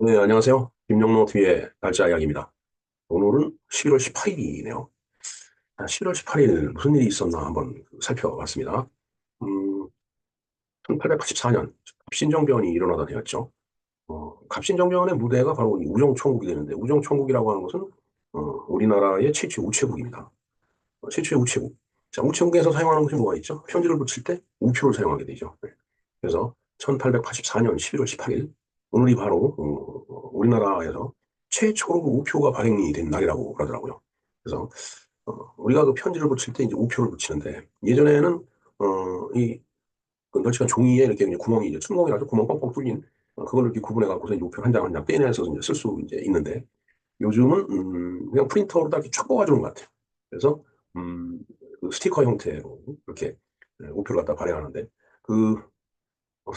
네, 안녕하세요. 김영로 TV의 날짜 이야기입니다. 오늘은 11월 18일이네요. 11월 18일 무슨 일이 있었나 한번 살펴봤습니다. 음, 1884년 갑신정변이 일어나던 해였죠. 갑신정변의 무대가 바로 이 우정총국이 되는데 우정총국이라고 하는 것은 우리나라의 최초의 우체국입니다. 최초의 우체국. 자, 우체국에서 사용하는 것이 뭐가 있죠? 편지를 붙일 때 우표를 사용하게 되죠. 네. 그래서 1884년 11월 18일 오늘이 바로 우리나라에서 최초로 그 우표가 발행이 된 날이라고 그러더라고요. 그래서 우리가 그 편지를 붙일 때 이제 우표를 붙이는데 예전에는 그 널찍한 종이에 이렇게 이제 구멍이 이제 춘공이라서 구멍 뻥뻥 뚫린 그걸 이렇게 구분해 갖고서 이제 우표 한 장 한 장 떼내서 이제 쓸 수 이제 있는데 요즘은 그냥 프린터로 딱 이렇게 쫙 뽑아주는 것 같아요. 그래서 음, 그 스티커 형태로 이렇게 우표를 갖다 발행하는데 그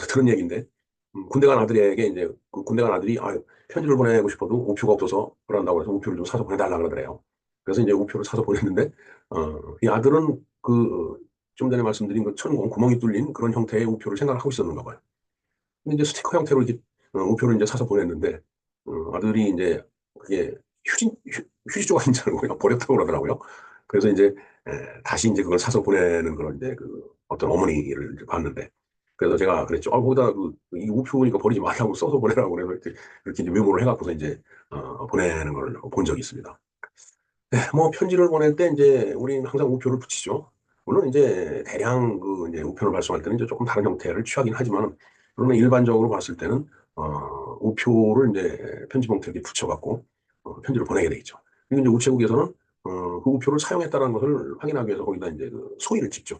들은 얘기인데 군대 간 아들에게 이제 그 군대 간 아들이 편지를 보내고 싶어도 우표가 없어서 그런다고 해서 우표를 좀 사서 보내달라 그러더래요. 그래서 이제 우표를 사서 보냈는데 이 아들은 그 좀 전에 말씀드린 그 천공 구멍이 뚫린 그런 형태의 우표를 생각을 하고 있었는가 봐요. 근데 이제 스티커 형태로 이렇게 우표를 이제 사서 보냈는데 아들이 이제 그게 휴지 조각인 줄 알고 그냥 버렸다고 그러더라고요. 그래서 이제 다시 이제 그걸 사서 보내는 그런 이제 그 어떤 어머니를 이제 봤는데 그래서 제가 그랬죠. 거기다 이 우표니까 버리지 말라고 써서 보내라고 그래서 이렇게 이제 메모를 해갖고서 이제 보내는 걸 본 적이 있습니다. 뭐 편지를 보낼 때 이제 우리는 항상 우표를 붙이죠. 물론 이제 대량 그 이제 우표를 발송할 때는 이제 조금 다른 형태를 취하긴 하지만 그러나 일반적으로 봤을 때는 우표를 이제 편지 봉투에 이렇게 붙여갖고 편지를 보내게 되겠죠. 그리고 이제 우체국에서는 그 우표를 사용했다는 것을 확인하기 위해서 거기다 이제 그 소리를 찍죠.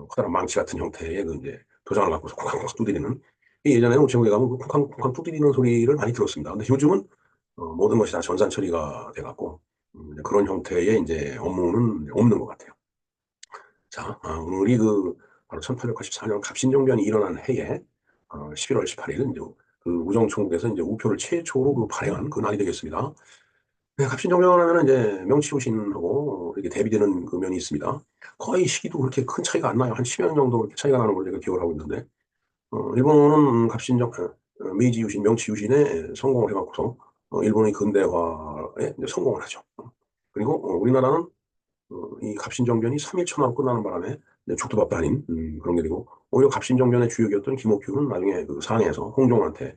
커다란 망치 같은 형태의 그 이제 도장을 갖고서 쿵쾅쿵쾅 두드리는 예전에는 우체국에 가면 그 쿵쾅쿵쾅 두드리는 소리를 많이 들었습니다. 근데 요즘은 모든 것이 다 전산 처리가 돼갖고 그런 형태의 이제 업무는 없는 것 같아요. 자, 오늘이 그 바로 1884년 갑신정변이 일어난 해에 11월 18일 이제 그 우정총국에서 이제 우표를 최초로 그 발행한 그 날이 되겠습니다. 네, 갑신정변 하면은 이제 명치유신하고 이렇게 대비되는 그 면이 있습니다. 거의 시기도 그렇게 큰 차이가 안 나요. 한 10여 년 정도 그렇게 차이가 나는 걸로 제가 기억을 하고 있는데 일본은 메이지 유신, 명치 유신에 성공을 해갖고서 일본의 근대화에 이제 성공을 하죠. 그리고 우리나라는 이 갑신정변이 3일 천하로 끝나는 바람에 이제 죽도 밥도 아닌 그런 게 되고 오히려 갑신정변의 주역이었던 김옥규는 나중에 그 상해에서 홍종한테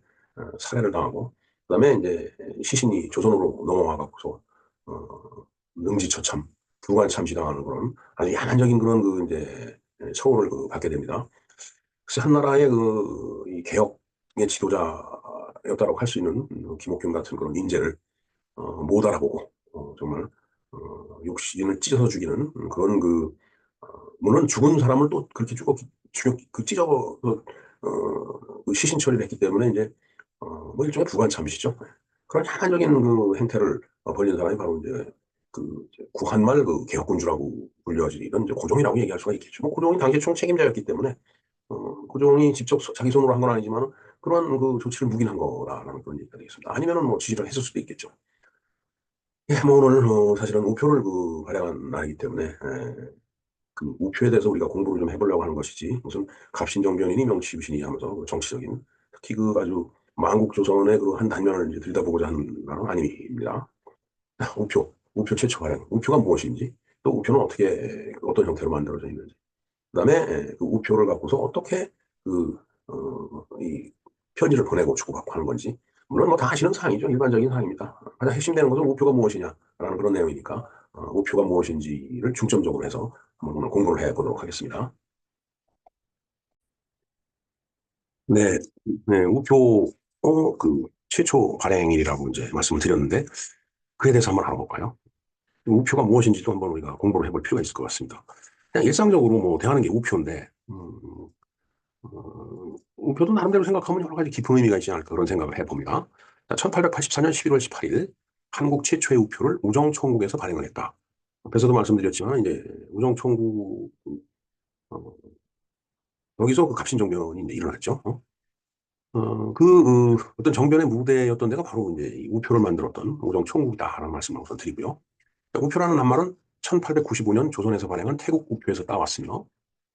살해를 당하고 그다음에 이제 시신이 조선으로 넘어와 갖고서 능지처참 불관참시당하는 그런 아주 야만적인 그런 그 이제 처우를 그 받게 됩니다. 그래서 한나라의 그이 개혁의 지도자였다고 할 수 있는 김옥균 같은 그런 인재를 못 알아보고 정말 육신을 찢어서 죽이는 그런 물론 죽은 사람을 또 그렇게 죽여 그 찢어 그 시신 처리를 했기 때문에 이제 뭐 일종의 부관참시죠. 그런 야만적인 그 행태를 벌인 사람이 바로 이제 그 이제 구한말 그 개혁군주라고 불려지던 이제 고종이라고 얘기할 수가 있겠죠. 뭐 고종이 당시 총책임자였기 때문에 고종이 직접 자기 손으로 한 건 아니지만 그런 그 조치를 묵인한 거라는 그런 얘기가 되겠습니다. 아니면은 뭐 지지를 했을 수도 있겠죠. 예, 뭐 오늘 사실은 우표를 그 발행한 날이기 때문에 그 우표에 대해서 우리가 공부를 좀 해보려고 하는 것이지 무슨 갑신정변이니 명치유신이 하면서 그 정치적인 특히 그 아주 만국조선의 그 한 단면을 이제 들여다보고자 하는 나라는 아닙니다. 우표 최초 발행, 우표가 무엇인지 또 우표는 어떻게 어떤 형태로 만들어져 있는지 그다음에 그 우표를 갖고서 어떻게 그, 이 편지를 보내고 주고받고 하는 건지. 물론 뭐 다 아시는 사항이죠. 일반적인 사항입니다. 가장 핵심되는 것은 우표가 무엇이냐라는 그런 내용이니까 우표가 무엇인지를 중점적으로 해서 한번 오늘 공부를 해보도록 하겠습니다. 네, 네, 우표 그 최초 발행일이라고 이제 말씀을 드렸는데 그에 대해서 한번 알아볼까요? 우표가 무엇인지도 한번 우리가 공부를 해볼 필요가 있을 것 같습니다. 그냥 일상적으로 뭐 대하는 게 우표인데 우표도 나름대로 생각하면 여러 가지 깊은 의미가 있지 않을까 그런 생각을 해봅니다. 1884년 11월 18일 한국 최초의 우표를 우정총국에서 발행을 했다. 앞에서도 말씀드렸지만 이제 우정총국 어, 여기서 그 갑신정변이 이제 일어났죠. 어떤 정변의 무대였던 데가 바로 이제 이 우표를 만들었던 우정총국이다라는 말씀을 우선 드리고요. 우표라는 낱말은 1895년 조선에서 발행한 태국 우표에서 따왔으며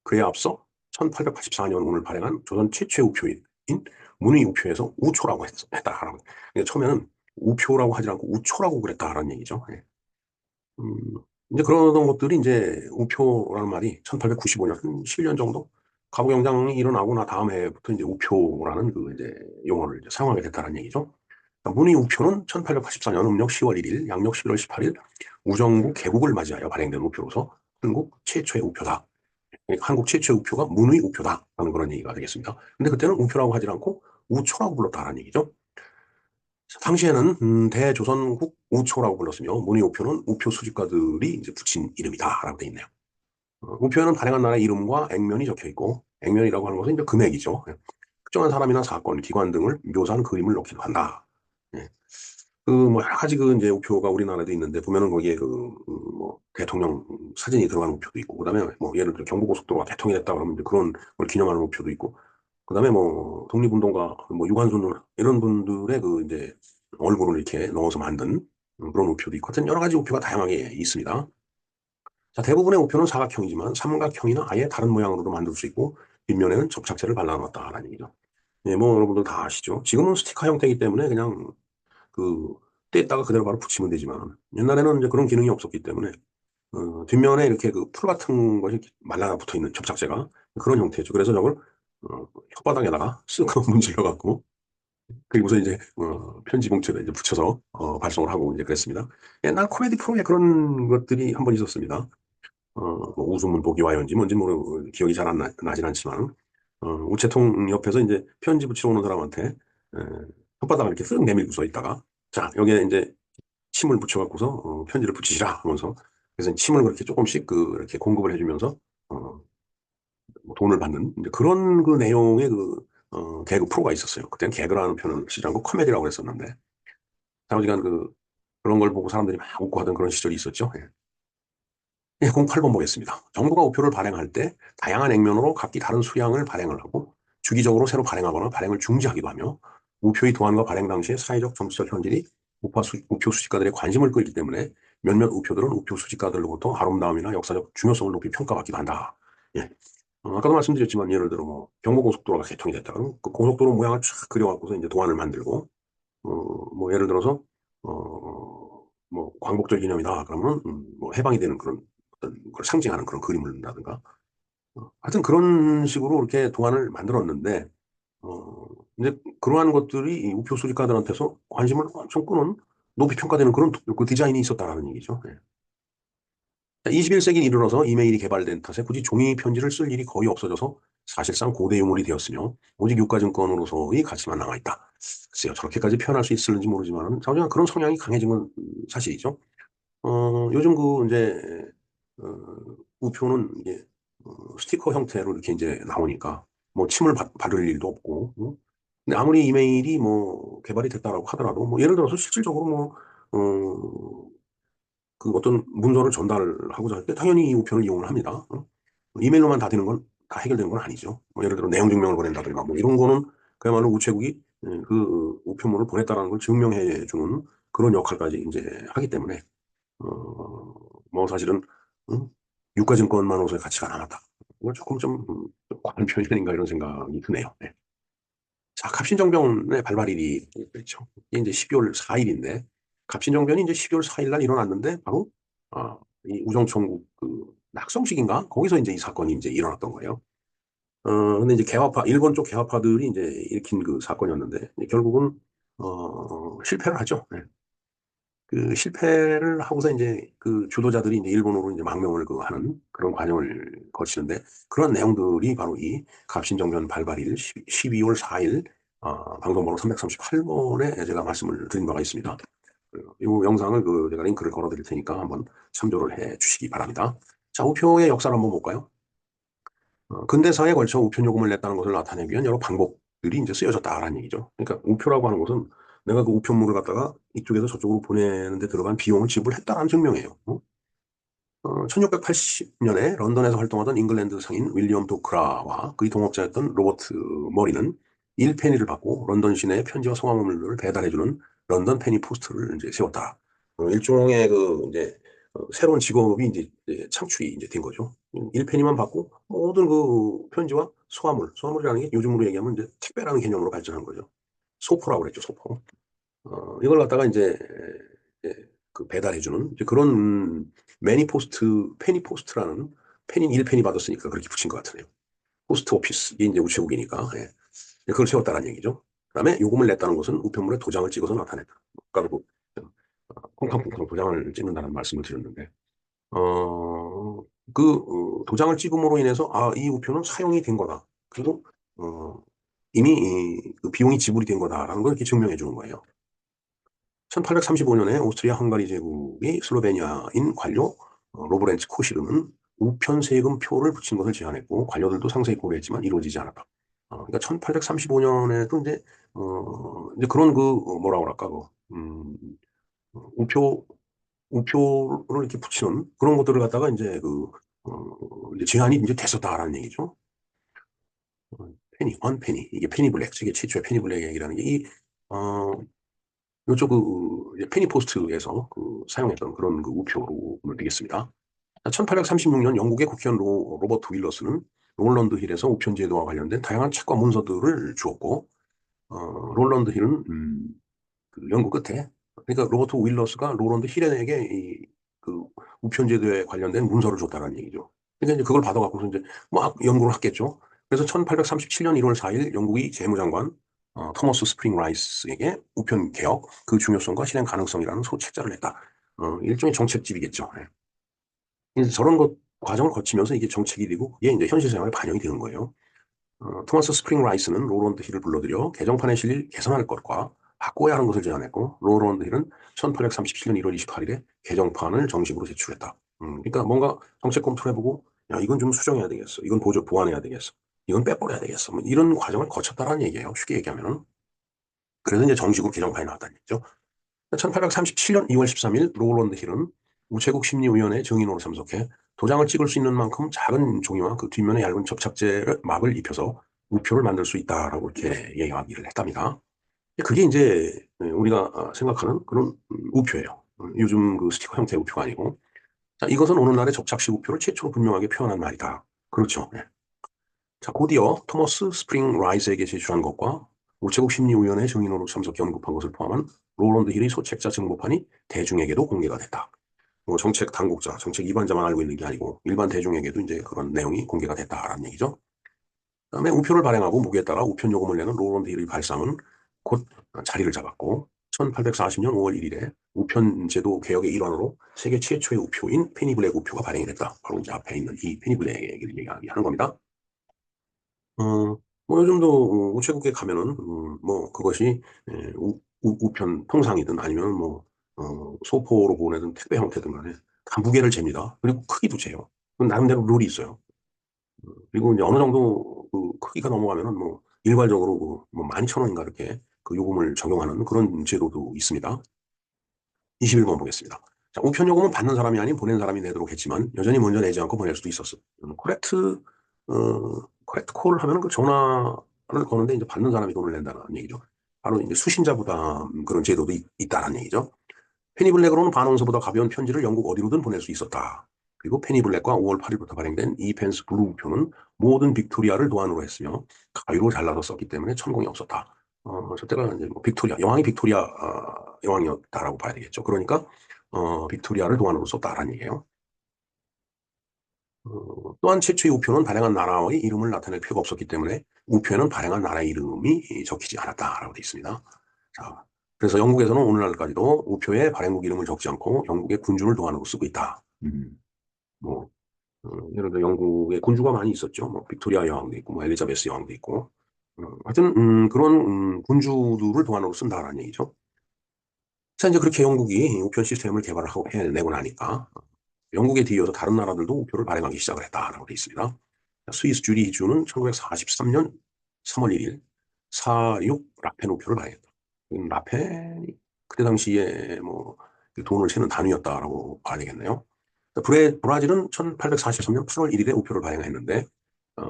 그에 앞서 1884년 오늘 발행한 조선 최초의 우표인 문의 우표에서 우초라고 했다라고. 그러니까 처음에는 우표라고 하지 않고 우초라고 그랬다라는 얘기죠. 예. 음, 이제 그러던 것들이 이제 우표라는 말이 1895년, 한 11년 정도 갑오경장이 일어나고 나 다음 해부터 이제 우표라는 그 이제 용어를 이제 사용하게 됐다는 얘기죠. 그러니까 문의 우표는 1884년 음력 10월 1일, 양력 11월 18일 우정국 개국을 맞이하여 발행된 우표로서 한국 최초의 우표다. 그러니까 한국 최초의 우표가 문의 우표다라는 그런 얘기가 되겠습니다. 근데 그때는 우표라고 하지 않고 우초라고 불렀다라는 얘기죠. 당시에는 대조선국 우초라고 불렀으며 문의 우표는 우표 수집가들이 이제 붙인 이름이다라고 돼 있네요. 우표에는 발행한 나라의 이름과 액면이 적혀 있고 액면이라고 하는 것은 이제 금액이죠. 예. 특정한 사람이나 사건, 기관 등을 묘사한 그림을 넣기도 한다. 예. 뭐 여러 가지 이제 우표가 우리나라에도 있는데 보면은 거기에 뭐 대통령 사진이 들어간 우표도 있고 그다음에 뭐 예를 들어 경부고속도로가 개통이 됐다 그러면 이제 그런 걸 기념하는 우표도 있고 그다음에 뭐 독립운동가 뭐 유관순 이런 분들의 이제 얼굴을 이렇게 넣어서 만든 그런 우표도 있고 하여튼 여러 가지 우표가 다양하게 있습니다. 자, 대부분의 우표는 사각형이지만 삼각형이나 아예 다른 모양으로도 만들 수 있고 뒷면에는 접착제를 발라놨다라는 얘기죠. 예, 뭐 여러분들 다 아시죠? 지금은 스티커 형태이기 때문에 그냥 그 떼다가 그대로 바로 붙이면 되지만 옛날에는 이제 그런 기능이 없었기 때문에 뒷면에 이렇게 풀 같은 것이 말라 붙어 있는 접착제가 그런 형태죠. 그래서 저걸 혓바닥에다가 쓱 문질러 갖고 그리고서 이제 편지 봉투에 이제 붙여서 발송을 하고 이제 그랬습니다. 옛날 코미디 프로에 그런 것들이 한번 있었습니다. 뭐 웃음은 보기 와연지 뭔지 모르고 기억이 잘 나진 않지만 우체통 옆에서 이제 편지 붙이러 오는 사람한테 에, 혓바닥을 이렇게 쓱 내밀고 서 있다가 자 여기에 이제 침을 붙여갖고서 편지를 붙이시라 하면서 그래서 침을 그렇게 조금씩 이렇게 공급을 해주면서 뭐 돈을 받는 이제 그런 내용의 개그 프로가 있었어요. 그때는 개그라는 표현을 쓰지 않고 코미디라고 했었는데 장시간 그런 걸 보고 사람들이 막 웃고 하던 그런 시절이 있었죠. 예. 예, 08번 보겠습니다. 정부가 우표를 발행할 때 다양한 액면으로 각기 다른 수량을 발행을 하고 주기적으로 새로 발행하거나 발행을 중지하기도 하며 우표의 도안과 발행 당시의 사회적 정치적 현실이 우표 수집가들의 관심을 끌기 때문에 몇몇 우표들은 우표 수집가들로부터 아름다움이나 역사적 중요성을 높이 평가받기도 한다. 예. 아까도 말씀드렸지만 예를 들어 뭐 경부고속도로가 개통이 됐다. 그러면 그 고속도로 모양을 쫙 그려갖고서 이제 도안을 만들고 뭐 예를 들어서 뭐 광복절 기념이다 그러면 뭐 해방이 되는 그런 어떤 걸 상징하는 그런 그림을 한다든가 하여튼 그런 식으로 이렇게 도안을 만들었는데 이제 그러한 것들이 이 우표 수집가들한테서 관심을 엄청 끄는 높이 평가되는 그런 그 디자인이 있었다라는 얘기죠. 예. 21세기 이르러서 이메일이 개발된 탓에 굳이 종이 편지를 쓸 일이 거의 없어져서 사실상 고대 유물이 되었으며 오직 유가증권으로서의 가치만 남아있다. 글쎄요, 저렇게까지 표현할 수 있을는지 모르지만 자우지간 그런 성향이 강해진 건 사실이죠. 요즘 이제 우표는 이게 스티커 형태로 이렇게 이제 나오니까 뭐 침을 바를 일도 없고. 근데 아무리 이메일이 뭐 개발이 됐다라고 하더라도 뭐 예를 들어서 실질적으로 뭐 어떤 문서를 전달하고자 할 때 당연히 이 우편을 이용을 합니다. 이메일로만 다 되는 건, 다 해결되는 건 아니죠. 뭐 예를 들어 내용 증명을 보낸다든가 뭐 이런 거는 그야말로 우체국이 우편물을 보냈다라는 걸 증명해 주는 그런 역할까지 이제 하기 때문에, 뭐 사실은, 유가증권만으로서의 가치가 남았다. 이건 조금 좀 과한 표현이 아닌가 이런 생각이 드네요. 네. 자, 갑신정변의 발발일이 있죠. 이게 이제 12월 4일인데, 갑신정변이 이제 12월 4일 날 일어났는데, 바로, 이 우정총국 낙성식인가? 거기서 이제 이 사건이 이제 일어났던 거예요. 근데 이제 일본 쪽 개화파들이 이제 일으킨 그 사건이었는데, 결국은, 실패를 하죠. 네. 실패를 하고서 이제 주도자들이 이제 일본으로 이제 망명을 하는 그런 과정을 거치는데 그런 내용들이 바로 이 갑신정변 발발일 12월 4일 방송번호 338번에 제가 말씀을 드린 바가 있습니다. 이 영상을 제가 링크를 걸어 드릴 테니까 한번 참조를 해 주시기 바랍니다. 자, 우표의 역사를 한번 볼까요? 근대사에 걸쳐 우표 요금을 냈다는 것을 나타내기 위한 여러 방법들이 이제 쓰여졌다라는 얘기죠. 그러니까 우표라고 하는 것은 내가 그 우표물을 갖다가 이쪽에서 저쪽으로 보내는데 들어간 비용을 지불했다라는 증명이에요. 1680년에 런던에서 활동하던 잉글랜드 상인 윌리엄 도크라와 그의 동업자였던 로버트 머리는 1페니를 받고 런던 시내에 편지와 성화물을 배달해주는 런던 페니 포스트를 이제 세웠다. 일종의 이제 새로운 직업이 이제 창출이 이제 된 거죠. 1페니만 받고 모든 그 편지와 소화물이라는 게 요즘으로 얘기하면 이제 택배라는 개념으로 발전한 거죠. 소포라고 그랬죠, 소포. 이걸 갖다가 이제 그 배달해주는 이제 그런 페니포스트라는 페니 1페니 받았으니까 그렇게 붙인 것 같으네요. 포스트 오피스, 이게 이제 우체국이니까. 예. 그걸 세웠다는 얘기죠. 그다음에 요금을 냈다는 것은 우편물에 도장을 찍어서 나타냈다. 아까도 콩탕콩탕 도장을 찍는다는 말씀을 드렸는데, 어, 도장을 찍음으로 인해서, 이 우표는 사용이 된 거다. 그리고, 이미 그 비용이 지불이 된 거다라는 걸 이렇게 증명해 주는 거예요. 1835년에 오스트리아 헝가리 제국의 슬로베니아인 관료 로브렌츠 코시르는 우편 세금표를 붙인 것을 제안했고 관료들도 상세히 고려했지만 이루어지지 않았다. 그러니까 1835년에도 이제 그런 뭐라 그럴까, 우표, 우표를 이렇게 붙이는 그런 것들을 갖다가 이제 제한이 이제 됐었다라는 얘기죠. 원 페니. 이게 페니 블랙. 세계 최초의 페니 블랙 얘기라는 게 어, 요쪽 이제 페니 포스트에서 사용했던 그런 우표로 보면 되겠습니다. 1836년 영국의 국회의원 로버트 윌러스는 롤런드 힐에서 우편 제도와 관련된 다양한 책과 문서들을 주었고, 롤런드 힐은 그 연구 끝에 그러니까 로버트 윌러스가 롤런드 힐에게 그 우편 제도에 관련된 문서를 줬다는 얘기죠. 그러니까 이제 그걸 받아갖고서 이제 막 연구를 했겠죠. 그래서 1837년 1월 4일 영국의 재무장관 토머스 스프링 라이스에게 우편 개혁 그 중요성과 실행 가능성이라는 소책자를 냈다. 일종의 정책집이겠죠. 예. 이제 저런 것 과정을 거치면서 이게 정책이 되고 그게 이제 현실 생활에 반영이 되는 거예요. 토마스 스프링 라이스는 로런드 힐을 불러들여 개정판에 실릴 개선할 것과 바꿔야 하는 것을 제안했고 로런드 힐은 1837년 1월 28일에 개정판을 정식으로 제출했다. 그러니까 뭔가 정책 검토를 해보고 야 이건 좀 수정해야 되겠어. 이건 보완해야 되겠어. 이건 빼버려야 되겠어. 뭐 이런 과정을 거쳤다라는 얘기예요. 쉽게 얘기하면은. 그래서 이제 정식으로 개정판이 나왔다는 얘기죠. 1837년 2월 13일 로런드 힐은 우체국 심리위원회 증인으로 참석해 도장을 찍을 수 있는 만큼 작은 종이와 그 뒷면에 얇은 접착제를 막을 입혀서 우표를 만들 수 있다라고 이렇게 이야기를 했답니다. 그게 이제 우리가 생각하는 그런 우표예요. 요즘 그 스티커 형태의 우표가 아니고. 자, 이것은 오늘날의 접착식 우표를 최초로 분명하게 표현한 말이다. 그렇죠. 네. 자, 곧이어 토머스 스프링 라이스에게 제출한 것과 우체국 심리위원회 증인으로 참석해 언급한 것을 포함한 로런드 힐의 소책자 증보판이 대중에게도 공개가 됐다. 뭐 정책 당국자, 정책 위반자만 알고 있는 게 아니고 일반 대중에게도 이제 그런 내용이 공개가 됐다라는 얘기죠. 그다음에 우표를 발행하고 무게에 따라 우편 요금을 내는 로런드 힐의 발상은 곧 자리를 잡았고 1840년 5월 1일에 우편 제도 개혁의 일환으로 세계 최초의 우표인 페니블랙 우표가 발행이 됐다. 바로 이제 앞에 있는 이 페니블랙 얘기를 얘기하는 겁니다. 뭐 요즘도 우체국에 가면은 뭐 그것이 우편 통상이든 아니면 뭐 소포로 보내든 택배 형태든 간에 다 무게를 잽니다. 그리고 크기도 재요. 그건 나름대로 룰이 있어요. 그리고 이제 어느 정도 그 크기가 넘어가면은 뭐 일괄적으로 뭐 11,000원인가 이렇게 그 요금을 적용하는 그런 제도도 있습니다. 21번 보겠습니다. 자, 우편 요금은 받는 사람이 아닌 보낸 사람이 내도록 했지만 여전히 먼저 내지 않고 보낼 수도 있었어. 코렉트 콜 하면은 그 전화를 거는데 이제 받는 사람이 돈을 낸다는 얘기죠. 바로 이제 수신자 부담 그런 제도도 있다는 얘기죠. 페니블랙으로는 반원서보다 가벼운 편지를 영국 어디로든 보낼 수 있었다. 그리고 페니블랙과 5월 8일부터 발행된 이펜스 블루 우표는 모든 빅토리아를 도안으로 했으며 가위로 잘라서 썼기 때문에 천공이 없었다. 저때가 이제 뭐 빅토리아, 여왕이 빅토리아 여왕이었다라고 봐야 되겠죠. 그러니까 빅토리아를 도안으로 썼다라는 얘기예요. 또한 최초의 우표는 발행한 나라의 이름을 나타낼 필요가 없었기 때문에 우표에는 발행한 나라의 이름이 적히지 않았다라고 되어 있습니다. 자, 그래서 영국에서는 오늘날까지도 우표에 발행국 이름을 적지 않고 영국의 군주를 도안으로 쓰고 있다. 뭐 예를 들어 영국에 군주가 많이 있었죠. 뭐 빅토리아 여왕도 있고, 뭐 엘리자베스 여왕도 있고. 하여튼 그런 군주들을 도안으로 쓴다라는 얘기죠. 자, 이제 그렇게 영국이 우편 시스템을 개발하고 해내고 나니까 영국에 뒤이어서 다른 나라들도 우표를 발행하기 시작을 했다라고 되어 있습니다. 스위스 주리히주는 1943년 3월 1일 46 라펜 우표를 발행했다. 라펜이 그때 당시에 뭐 돈을 세는 단위였다라고 봐야 되겠네요. 브라질은 1843년 8월 1일에 우표를 발행했는데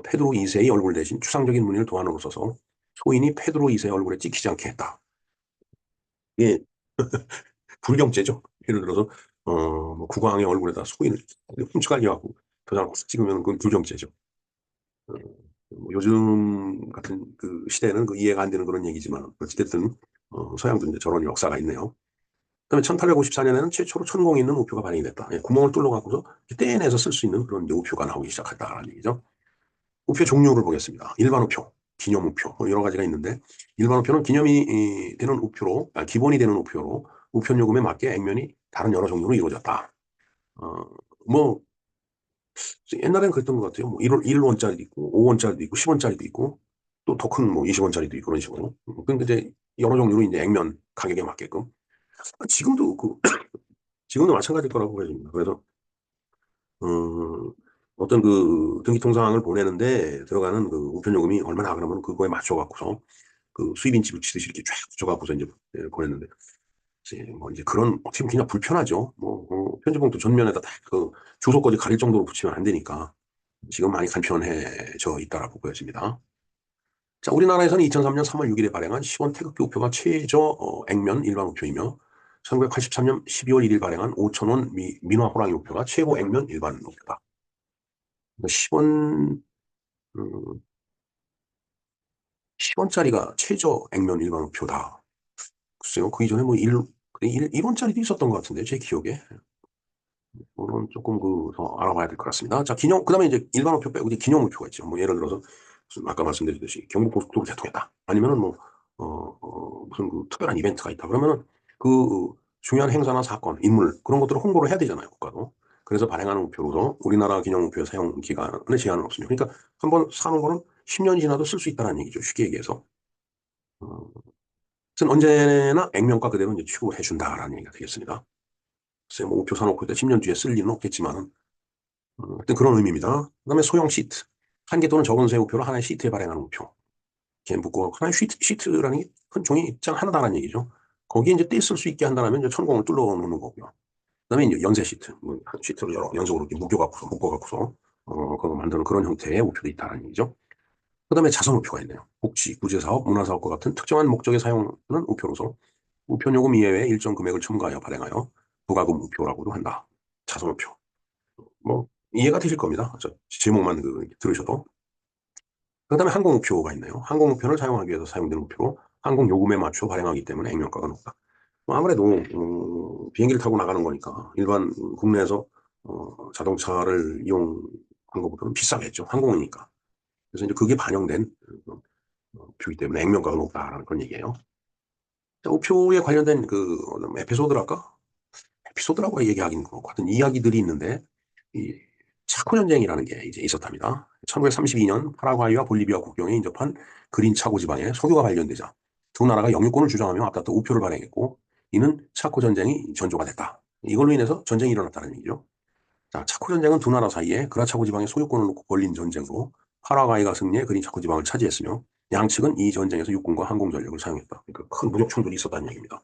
페드로 2세의 얼굴 대신 추상적인 무늬를 도안으로 써서 소인이 페드로 2세의 얼굴에 찍히지 않게 했다. 이게 불경죄죠. 예를 들어서 뭐 국왕의 얼굴에다 소인을 훔쳐가게 하고 도장 찍으면 그건 불경죄죠. 어, 뭐 요즘 같은 그 시대는 그 이해가 안 되는 그런 얘기지만 어찌됐든 서양도 이제 저런 역사가 있네요. 그다음에 1854년에는 최초로 천공이 있는 우표가 발행이 됐다. 예, 구멍을 뚫러 갖고서 떼내서 쓸 수 있는 그런 이제 우표가 나오기 시작했다라는 얘기죠. 우표 종류를 보겠습니다. 일반 우표, 기념 우표 뭐 여러 가지가 있는데 일반 우표는 기념이 되는 우표로 기본이 되는 우표로 우편 요금에 맞게 액면이 다른 여러 종류로 이루어졌다. 어, 뭐 옛날에는 그랬던 것 같아요. 뭐 1원짜리도 있고 5원짜리도 있고 10원짜리도 있고 또 더 큰 뭐 20원짜리도 있고 그런 식으로. 근데 이제 여러 종류로 이제 액면 가격에 맞게끔 지금도 지금도 마찬가지일 거라고 보여집니다. 그래서 음, 어떤 그 등기통장을 보내는데 들어가는 그 우편 요금이 얼마나 그러면 그거에 맞춰 갖고서 그 수입인집을 치듯이 이렇게 쫙 붙여갖고서 이제 보냈는데, 이제 뭐 이제 그런, 어떻게 보면 그냥 불편하죠. 뭐, 편지봉투 전면에다 다 그 주소까지 가릴 정도로 붙이면 안 되니까 지금 많이 간편해져 있다라고 보여집니다. 자, 우리나라에서는 2003년 3월 6일에 발행한 10원 태극기 우표가 최저 액면 일반 우표이며 1983년 12월 1일 발행한 5,000원 민화 호랑이 우표가 최고 액면 일반 우표다. 10원, 10원짜리가 최저 액면 일반 우표다. 글쎄요, 그 이전에 뭐 1원짜리도 있었던 것 같은데, 제 기억에. 물론 조금 더 알아봐야 될 것 같습니다. 자, 그 다음에 이제 일반 우표 빼고 이제 기념 우표가 있죠. 뭐 예를 들어서, 무슨 아까 말씀드렸듯이 경부고속도로 개통했다. 아니면은 뭐, 무슨 그 특별한 이벤트가 있다. 그러면은 그 중요한 행사나 사건, 인물, 그런 것들을 홍보를 해야 되잖아요, 국가도. 그래서 발행하는 우표로서 우리나라 기념 우표 사용 기간에 제한은 없습니다. 그러니까 한번 사는 거는 10년이 지나도 쓸 수 있다는 얘기죠. 쉽게 얘기해서. 어, 그래서 언제나 액면가 그대로 이제 취급을 해준다라는 얘기가 되겠습니다. 글쎄, 뭐 우표 사놓고 10년 뒤에 쓸 일은 없겠지만은, 하여튼 그런 의미입니다. 그다음에 소형 시트. 한 개 또는 적은 세 우표를 하나의 시트에 발행하는 우표. 이렇게 묶고, 하나의 시트라는 게 큰 종이 입장 하나다라는 얘기죠. 거기에 이제 떼쓸 수 있게 한다면 이제 천공을 뚫어 놓는 거고요. 그다음에 이제 연쇄 시트. 한 시트를 여러 연속으로 이렇게 묶어갖고서, 그거 만드는 그런 형태의 우표도 있다는 얘기죠. 그다음에 자선 우표가 있네요. 복지, 구제사업, 문화사업과 같은 특정한 목적에 사용하는 우표로서 우편 요금 이외에 일정 금액을 첨가하여 발행하여 부가금 우표라고도 한다. 자선 우표. 뭐 이해가 되실 겁니다. 저 제목만 들으셔도. 그다음에 항공 우표가 있네요. 항공 우표를 사용하기 위해서 사용되는 우표로 항공 요금에 맞춰 발행하기 때문에 액면가가 높다. 뭐 아무래도 비행기를 타고 나가는 거니까 일반 국내에서 자동차를 이용한 것보다는 비싸겠죠. 항공이니까. 그래서 이제 그게 반영된 우표이기 때문에 액면가가 높다라는 그런 얘기예요. 자, 우표에 관련된 에피소드랄까? 에피소드라고 얘기하기는 그렇고 하여튼 이야기들이 있는데 이 차코 전쟁이라는 게 이제 있었답니다. 1932년 파라과이와 볼리비아 국경에 인접한 그린 차고 지방에 석유가 발견되자 두 나라가 영유권을 주장하며 앞다퉈 우표를 발행했고 이는 차코 전쟁이 전조가 됐다. 이걸로 인해서 전쟁이 일어났다는 얘기죠. 자, 차코 전쟁은 두 나라 사이에 그라차고 지방의 소유권을 놓고 벌린 전쟁으로 파라과이가 승리해 그린 차코 지방을 차지했으며 양측은 이 전쟁에서 육군과 항공 전력을 사용했다. 그러니까 큰 무력 충돌이 있었다는 얘기입니다.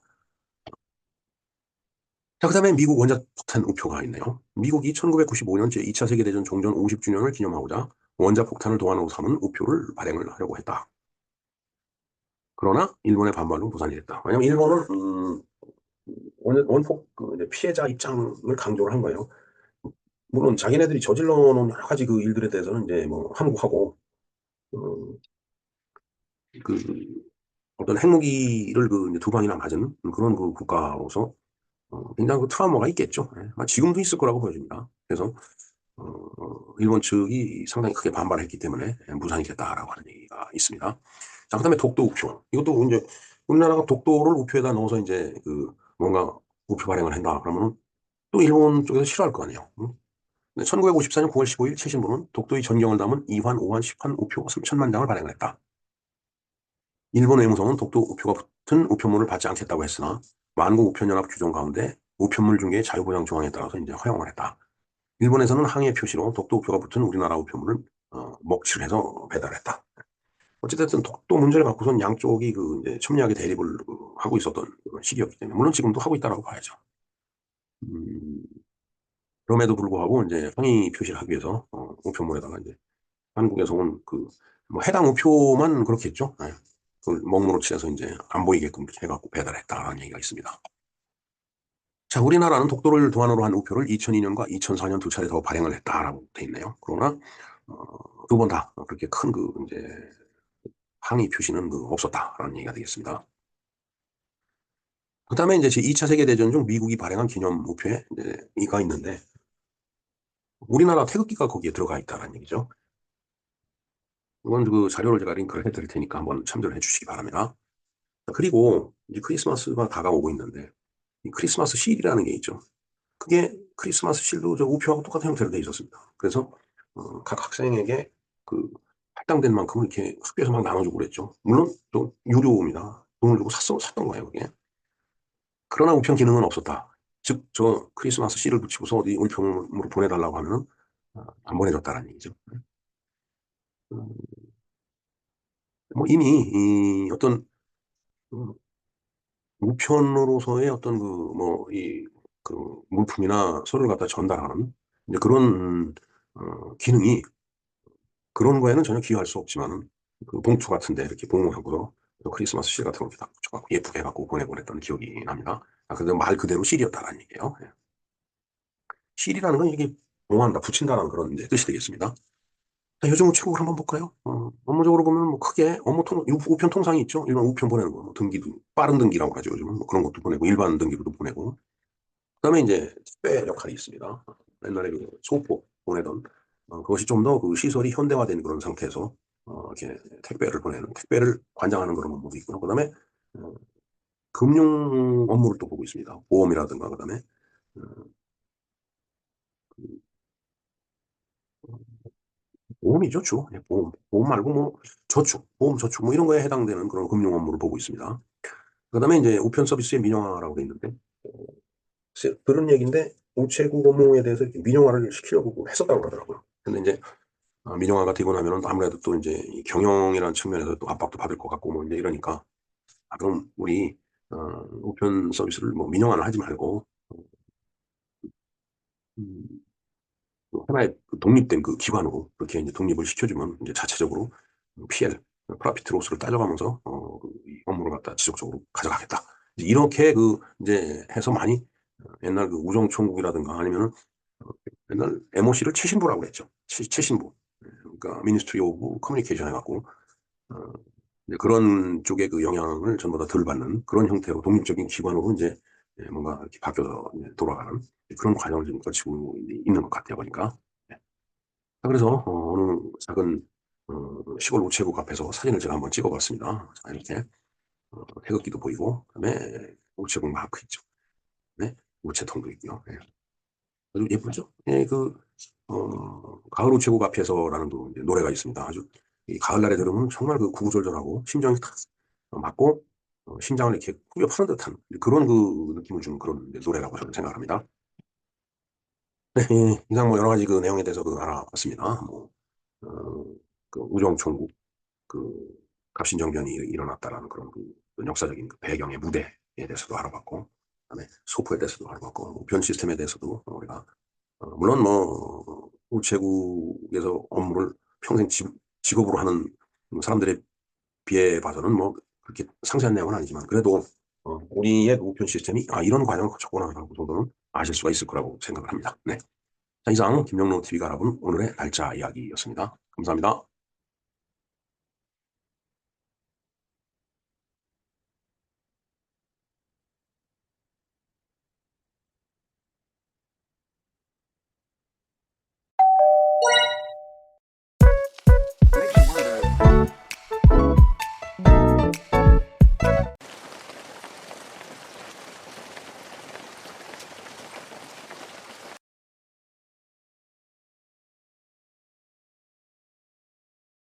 자, 그 다음에 미국 원자폭탄 우표가 있네요. 미국이 1995년 제2차 세계대전 종전 50주년을 기념하고자 원자폭탄을 도안으로 삼은 우표를 발행을 하려고 했다. 그러나 일본의 반발로 무산이 됐다. 왜냐하면 일본은 원폭 피해자 입장을 강조를 한 거예요. 물론 자기네들이 저질러 놓은 여러 가지 그 일들에 대해서는 이제 뭐 함구하고 음, 그 어떤 핵무기를 이제 두 방이나 맞은 그런 그 국가로서 굉장히 그 트라우마가 있겠죠. 예. 지금도 있을 거라고 보여집니다. 그래서 일본 측이 상당히 크게 반발했기 때문에 무산이 됐다라고 하는 얘기가 있습니다. 자, 그다음에 독도 우표. 이것도 이제 우리나라가 독도를 우표에다 넣어서 이제 뭔가 우표 발행을 한다. 그러면은 또 일본 쪽에서 싫어할 거 아니에요. 응? 1954년 9월 15일 최신부는 독도의 전경을 담은 2환, 5환, 10환 우표 3천만 장을 발행을 했다. 일본 외무성은 독도 우표가 붙은 우편물을 받지 않겠다고 했으나 만국 우편연합 규정 가운데 우편물 중개 자유보장 조항에 따라서 이제 허용을 했다. 일본에서는 항해 표시로 독도 우표가 붙은 우리나라 우편물을 먹칠을 해서 배달했다. 어찌됐든 독도 문제를 갖고선 양쪽이 이제 첨예하게 대립을 하고 있었던 시기였기 때문에 물론 지금도 하고 있다라고 봐야죠. 음, 그럼에도 불구하고 이제 항의 표시를 하기 위해서 우편물에다가 이제 한국에서 온 뭐 해당 우표만 그렇겠죠. 네. 그걸 먹물로 칠해서 이제 안 보이게끔 이렇게 해갖고 배달했다라는 얘기가 있습니다. 자, 우리나라는 독도를 도안으로 한 우표를 2002년과 2004년 두 차례 더 발행을 했다라고 돼 있네요. 그러나 두 번 다 그렇게 큰 그 이제 항의 표시는 그 없었다라는 얘기가 되겠습니다. 그다음에 이제 제2차 세계대전 중 미국이 발행한 기념 우표에 이제 이가 있는데 우리나라 태극기가 거기에 들어가 있다는 얘기죠. 이건 그 자료를 제가 링크를 해드릴 테니까 한번 참조를 해주시기 바랍니다. 그리고 이제 크리스마스가 다가오고 있는데 이 크리스마스 실이라는 게 있죠. 그게 크리스마스 실도 저 우표하고 똑같은 형태로 되어 있었습니다. 그래서 각 학생에게 그 할당된 만큼을 이렇게 학교에서 막 나눠주고 그랬죠. 물론 또 유료입니다. 돈을 주고 샀던 거예요, 그게. 그러나 우편 기능은 없었다. 즉, 저 크리스마스 실을 붙이고서 어디 우편으로 보내달라고 하면은 안 보내줬다라는 얘기죠. 음, 뭐 이미 이 어떤 음, 우편으로서의 어떤 그 뭐 이 그 물품이나 서류를 갖다 전달하는 이제 그런 기능이 그런 거에는 전혀 기여할 수 없지만은 그 봉투 같은데 이렇게 봉하고서 크리스마스 실 같은 거 이렇게 다 붙여갖고 예쁘게 해갖고 보내고 그랬던 기억이 납니다. 근데 말 그대로 실이었다라는 얘기예요. 예. 실이라는 건 이게 봉한다, 붙인다라는 그런 이제 뜻이 되겠습니다. 자, 요즘 우체국을 한번 볼까요? 업무적으로 보면 뭐 크게 우편 통상이 있죠. 일반 우편 보내는 거, 뭐 등기도, 빠른 등기라고 하죠. 요즘은 뭐 그런 것도 보내고, 일반 등기로도 보내고. 그다음에 이제 택배 역할이 있습니다. 옛날에 그 소포 보내던 그것이 좀 더 그 시설이 현대화된 그런 상태에서 이렇게 택배를 보내는 택배를 관장하는 그런 업무도 있고요. 그다음에 어, 금융 업무를 또 보고 있습니다. 보험이라든가 그다음에 어, 보험이죠, 주. 예, 보험 말고 뭐 저축, 보험 저축 뭐 이런 거에 해당되는 그런 금융 업무를 보고 있습니다. 그다음에 이제 우편 서비스의 민영화라고 돼 있는데 그런 얘기인데 우체국 업무에 대해서 이렇게 민영화를 시키려고 했었다고 그러더라고요. 근데 이제 민영화가 되고 나면은 아무래도 또 이제 이 경영이라는 측면에서 또 압박도 받을 것 같고 뭐 이제 이러니까 그럼 우리 우편 서비스를 뭐 민영화는 하지 말고 음, 하나의 그 독립된 그 기관으로 그렇게 이제 독립을 시켜주면 이제 자체적으로 PL, 프라피트 로스를 따져가면서 이 업무를 갖다 지속적으로 가져가겠다. 이제 이렇게 그 이제 해서 많이 옛날 그 우정총국이라든가 아니면은 어, 옛날 MOC를 최신부라고 그랬죠. 최신부. 그러니까 미니스트리 오브 커뮤니케이션 해갖고 어, 이제 그런 쪽의 그 영향을 전부 다 덜 받는 그런 형태로 독립적인 기관으로 이제 뭔가 이렇게 바뀌어서 이제 돌아가는 그런 과정을 지금 거치고 있는 것 같아요, 보니까. 네. 그래서 어느 작은 시골 우체국 앞에서 사진을 제가 한번 찍어봤습니다. 자, 이렇게 태극기도 보이고, 그다음에 우체국 마크 있죠. 네, 우체통도 있고요. 네. 아주 예쁘죠? 예, 가을 우체국 앞에서라는 또 이제 노래가 있습니다. 아주 이 가을날에 들으면 정말 그 구구절절하고 심장이 탁 맞고 심장을 이렇게 후벼 파는 듯한 그런 그 느낌을 주는 그런 이제 노래라고 저는 생각합니다. 네, 예, 이상 뭐 여러 가지 그 내용에 대해서 그 알아봤습니다. 뭐, 어, 그 우정총국, 그 갑신정변이 일어났다라는 그런 그 역사적인 그 배경의 무대에 대해서도 알아봤고, 그다음에 소포에 대해서도 알아봤고, 뭐변 시스템에 대해서도 우리가 물론 뭐 우체국에서 업무를 평생 직업으로 하는 사람들에 비해 봐서는 뭐 그렇게 상세한 내용은 아니지만 그래도 우리의 우편 시스템이 이런 과정을 거쳤구나라고 정도는 아실 수가 있을 거라고 생각을 합니다. 네. 자, 이상 김영로 TV가 알아본 오늘의 날짜 이야기였습니다. 감사합니다.